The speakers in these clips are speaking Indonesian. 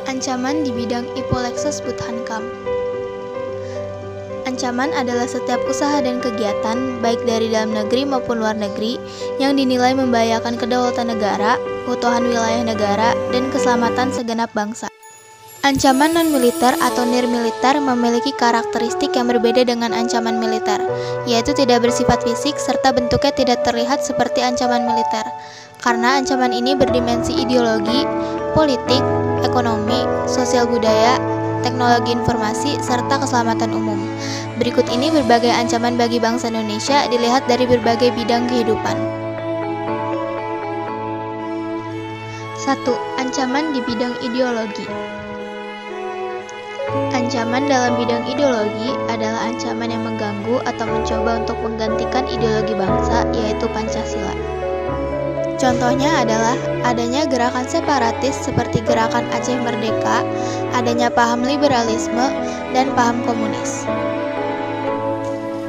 Ancaman di bidang Ipolexos Buthankam. Ancaman adalah setiap usaha dan kegiatan, baik dari dalam negeri maupun luar negeri, yang dinilai membahayakan kedaulatan negara, keutuhan wilayah negara, dan keselamatan segenap bangsa. Ancaman non-militer atau nirmiliter memiliki karakteristik yang berbeda dengan ancaman militer, yaitu tidak bersifat fisik serta bentuknya tidak terlihat seperti ancaman militer, karena ancaman ini berdimensi ideologi, politik, ekonomi, sosial budaya, teknologi informasi, serta keselamatan umum. Berikut ini berbagai ancaman bagi bangsa Indonesia dilihat dari berbagai bidang kehidupan. 1. Ancaman di bidang ideologi. Ancaman dalam bidang ideologi adalah ancaman yang mengganggu atau mencoba untuk menggantikan ideologi bangsa, yaitu Pancasila. Contohnya adalah adanya gerakan separatis seperti gerakan Aceh Merdeka, adanya paham liberalisme, dan paham komunis.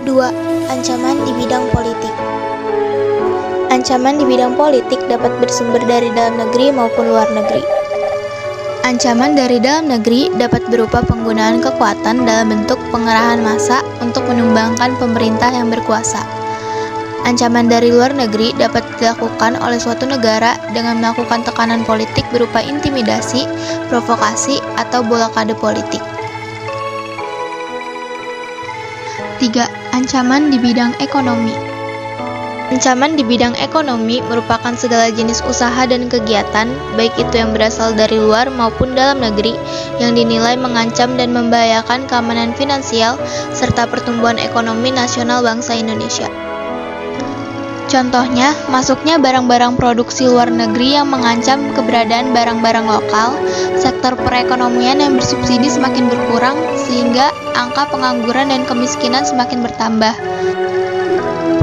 2. Ancaman di bidang politik. Ancaman di bidang politik dapat bersumber dari dalam negeri maupun luar negeri. Ancaman dari dalam negeri dapat berupa penggunaan kekuatan dalam bentuk pengerahan massa untuk menumbangkan pemerintah yang berkuasa. Ancaman dari luar negeri dapat dilakukan oleh suatu negara dengan melakukan tekanan politik berupa intimidasi, provokasi, atau blokade politik. 3. Ancaman di bidang ekonomi. Ancaman di bidang ekonomi merupakan segala jenis usaha dan kegiatan, baik itu yang berasal dari luar maupun dalam negeri, yang dinilai mengancam dan membahayakan keamanan finansial serta pertumbuhan ekonomi nasional bangsa Indonesia. Contohnya, masuknya barang-barang produksi luar negeri yang mengancam keberadaan barang-barang lokal, sektor perekonomian yang bersubsidi semakin berkurang, sehingga angka pengangguran dan kemiskinan semakin bertambah.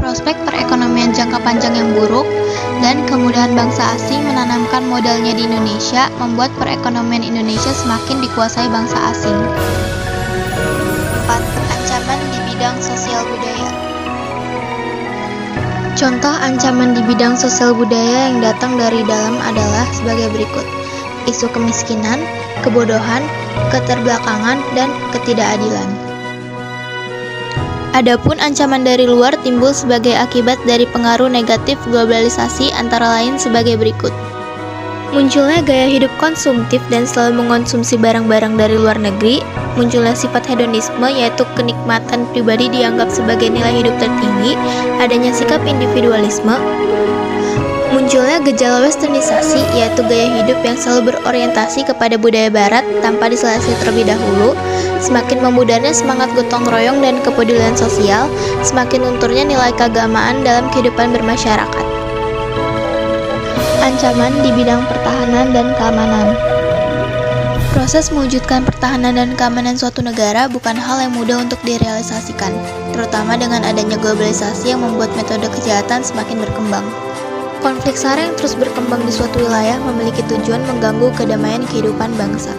Prospek perekonomian jangka panjang yang buruk, dan kemudahan bangsa asing menanamkan modalnya di Indonesia membuat perekonomian Indonesia semakin dikuasai bangsa asing. 4. Ancaman di bidang sosial budaya. Contoh ancaman di bidang sosial budaya yang datang dari dalam adalah sebagai berikut: isu kemiskinan, kebodohan, keterbelakangan, dan ketidakadilan. Adapun ancaman dari luar timbul sebagai akibat dari pengaruh negatif globalisasi antara lain sebagai berikut. Munculnya gaya hidup konsumtif dan selalu mengonsumsi barang-barang dari luar negeri, munculnya sifat hedonisme yaitu kenikmatan pribadi dianggap sebagai nilai hidup tertinggi, adanya sikap individualisme, munculnya gejala westernisasi yaitu gaya hidup yang selalu berorientasi kepada budaya barat tanpa diseleksi terlebih dahulu, semakin memudarnya semangat gotong royong dan kepedulian sosial, semakin lunturnya nilai keagamaan dalam kehidupan bermasyarakat. Ancaman di bidang pertahanan dan keamanan. Proses mewujudkan pertahanan dan keamanan suatu negara bukan hal yang mudah untuk direalisasikan, terutama dengan adanya globalisasi yang membuat metode kejahatan semakin berkembang. Konflik SAR yang terus berkembang di suatu wilayah memiliki tujuan mengganggu kedamaian kehidupan bangsa.